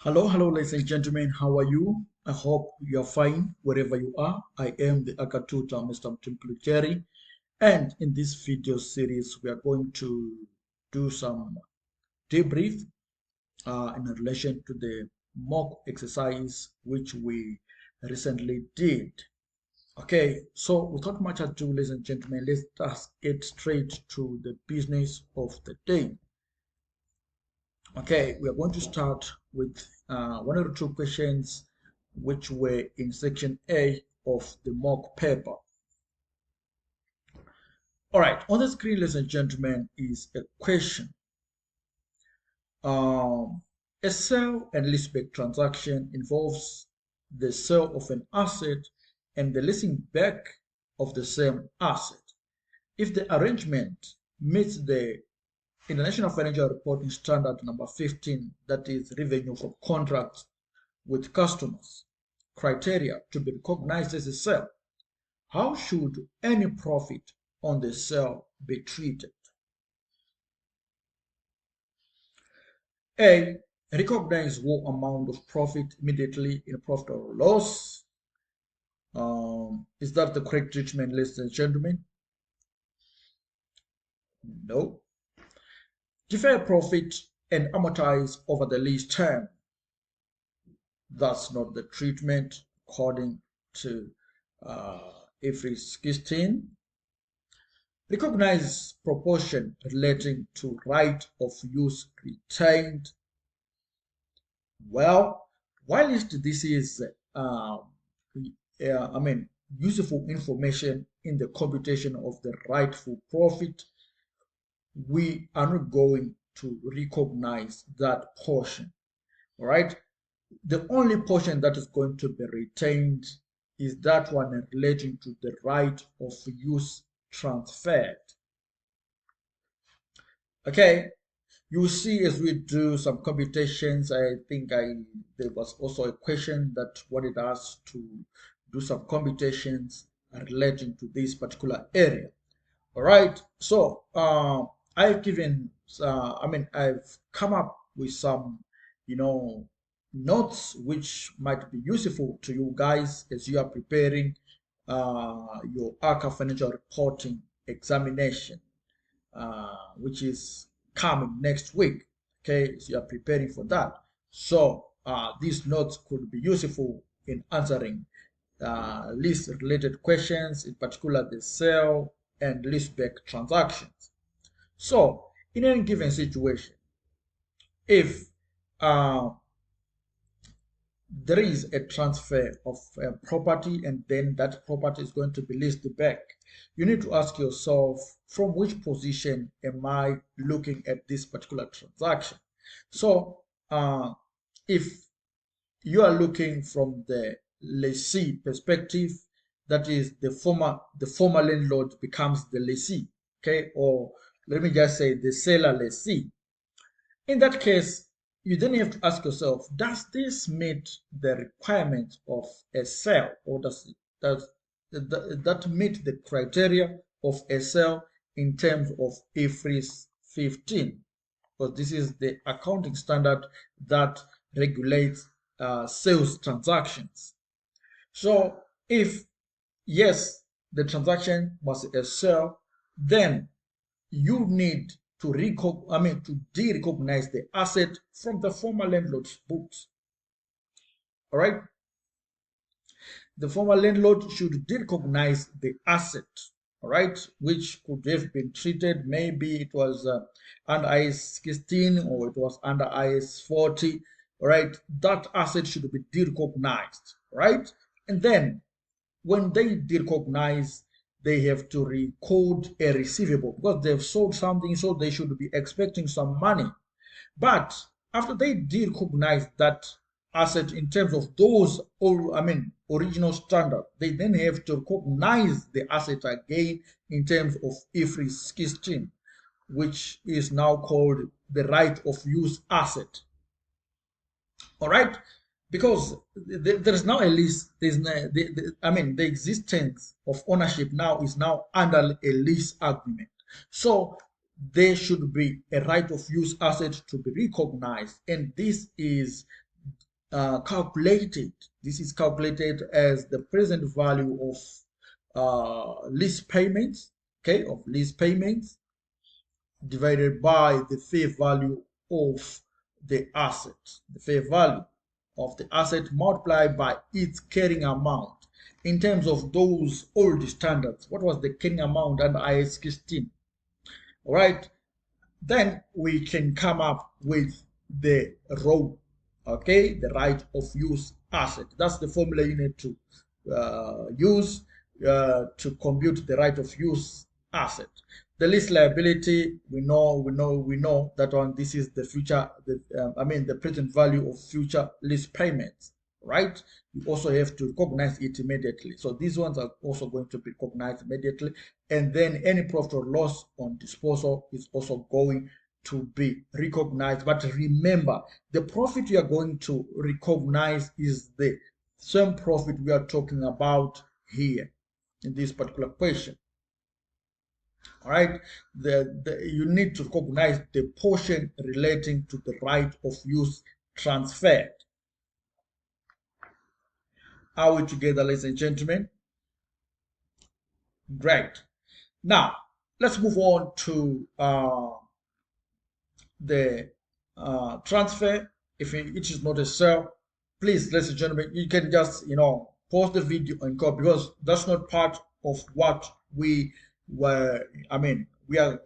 Hello, ladies and gentlemen. How are you? I hope you're fine wherever you are. I am the ACCA tutor, Mr. Jerry, and in this video series, we are going to do some debrief in relation to the mock exercise which we recently did. Okay, so without much ado, ladies and gentlemen, let's just get straight to the business of the day. Okay, we are going to start with one or two questions which were in section A of the mock paper. All right, on the screen, ladies and gentlemen, is a question. A sale and leaseback transaction involves the sale of an asset and the leasing back of the same asset. If the arrangement meets the International Financial Reporting Standard number 15, that is revenue from contracts with customers, criteria to be recognized as a sale, how should any profit on the sale be treated? A. Recognize whole amount of profit immediately in profit or loss. Is that the correct treatment, ladies and gentlemen? No. Defer profit and amortize over the lease term. That's not the treatment according to FR 16. Recognize proportion relating to right of use retained. Well, whilst this is useful information in the computation of the rightful profit, we are not going to recognize that portion. All right. The only portion that is going to be retained is that one relating to the right of use transferred. Okay, you see as we do some computations, I think there was also a question that wanted us to do some computations relating to this particular area. All right, so I've come up with some, notes which might be useful to you guys as you are preparing your ACCA financial reporting examination, which is coming next week. Okay, so you are preparing for that. So these notes could be useful in answering lease related questions, in particular the sale and leaseback transactions. So in any given situation, if there is a transfer of property and then that property is going to be leased back, you need to ask yourself, from which position am I looking at this particular transaction? So if you are looking from the lessee perspective, that is the former landlord becomes the lessee, okay, or let me just say the seller lessee. In that case, you then have to ask yourself, does this meet the requirement of a sale, or does that meet the criteria of a sale in terms of IFRS 15? Because this is the accounting standard that regulates sales transactions. So if yes, the transaction was a sale, then you need to de-recognize the asset from the former landlord's books. All right. The former landlord should de-recognize the asset, all right, which could have been treated, maybe it was under IS 16 or it was under IS 40, all right. That asset should be de-recognized, right? And then when they de-recognize, they have to record a receivable because they've sold something, so they should be expecting some money. But after they de-recognize that asset in terms of those, original standard, they then have to recognize the asset again in terms of IFRS 16, which is now called the right of use asset. All right, because there is now a lease. The existence of ownership now is now under a lease agreement. So there should be a right of use asset to be recognized, and this is calculated. This is calculated as the present value of lease payments, okay, of lease payments divided by the fair value of the asset. The fair value of the asset multiplied by its carrying amount. In terms of those old standards, what was the carrying amount under IAS 16? All right, then we can come up with the ROE, okay, the right of use asset. That's the formula you need to use to compute the right of use asset. The lease liability, we know that one. This is the future, the present value of future lease payments, right? You also have to recognize it immediately. So these ones are also going to be recognized immediately. And then any profit or loss on disposal is also going to be recognized. But remember, the profit you are going to recognize is the same profit we are talking about here in this particular question. All right, you need to recognize the portion relating to the right of use transferred. Are we together, ladies and gentlemen? Great. Now, let's move on to the transfer. If it is not a sale, please, ladies and gentlemen, you can just pause the video and go, because that's not part of what we were. Our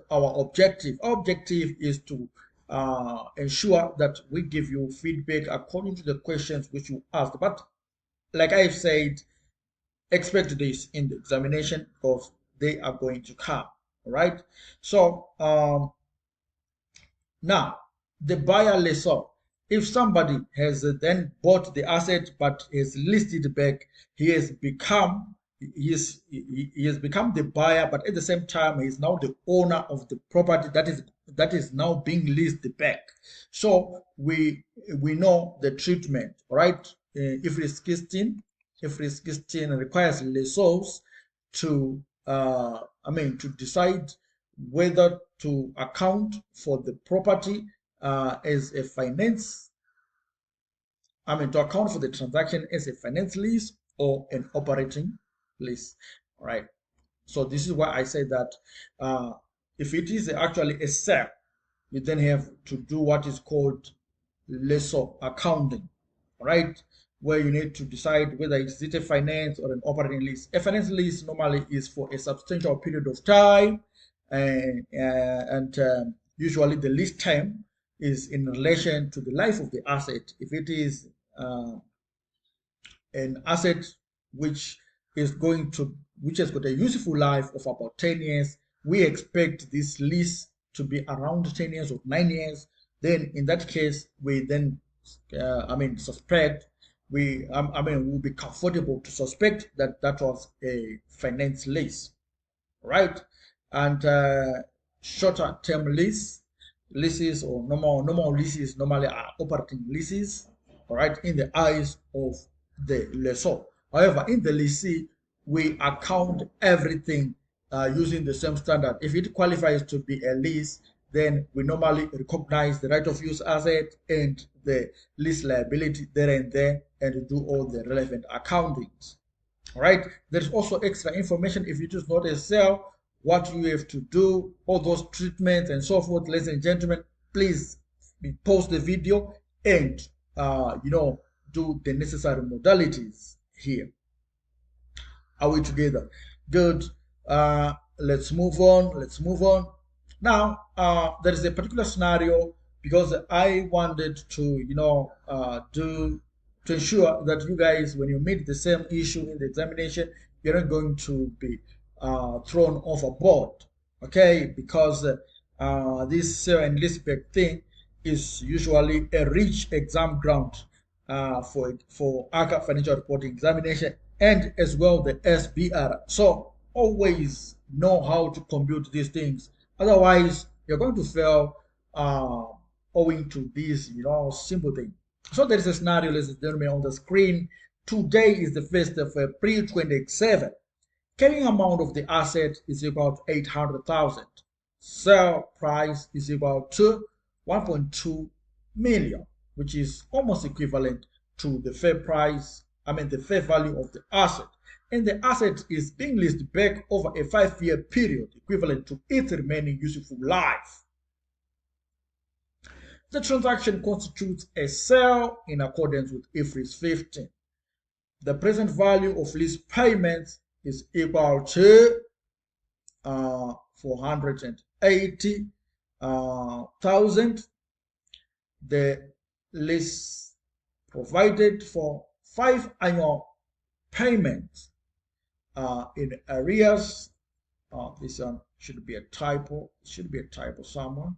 objective. Our objective is to ensure that we give you feedback according to the questions which you asked. But like I've said, expect this in the examination because they are going to come. All right. So now, the buyer lessor, if somebody has then bought the asset but has leased it back, he has become the buyer, but at the same time he is now the owner of the property that is now being leased back. So we know the treatment, right? If it is 16, requires lessors to to decide whether to account for the property as a finance, to account for the transaction as a finance lease or an operating lease. All right. So this is why I say that if it is actually a sale, you then have to do what is called lessor accounting. All right, where you need to decide whether it's a finance or an operating lease. A finance lease normally is for a substantial period of time, and usually the lease term is in relation to the life of the asset. If it is an asset which has got a useful life of about 10 years, we expect this lease to be around 10 years or 9 years. Then in that case, we then suspect, we'll be comfortable to suspect that that was a finance lease, right? And shorter term leases or normal leases normally are operating leases, all right, in the eyes of the lessor. However, in the lessee, we account everything using the same standard. If it qualifies to be a lease, then we normally recognize the right of use asset and the lease liability there and there and do all the relevant accountings. All right. There's also extra information if it is not a sale, what you have to do, all those treatments and so forth. Ladies and gentlemen, please pause the video and do the necessary modalities here. Are we together? Good. Let's move on. Now, there is a particular scenario because I wanted to to ensure that you guys, when you meet the same issue in the examination, you're not going to be thrown overboard, okay? Because this sale and leaseback thing is usually a rich exam ground for ACCA financial reporting examination and as well the SBR. So always know how to compute these things. Otherwise, you're going to fail owing to these simple things. So there is a scenario, ladies and gentlemen, on the screen. Today is the 1st of April 2027. Carrying amount of the asset is equal to 800,000. Sale price is equal to 1.2 million. which is almost equivalent to the fair price, the fair value of the asset. And the asset is being leased back over a 5-year period, equivalent to its remaining useful life. The transaction constitutes a sale in accordance with IFRS 15. The present value of lease payments is equal to 480,000. The lease provided for 5 annual payments in arrears. This one should be a typo. It should be a typo somewhere.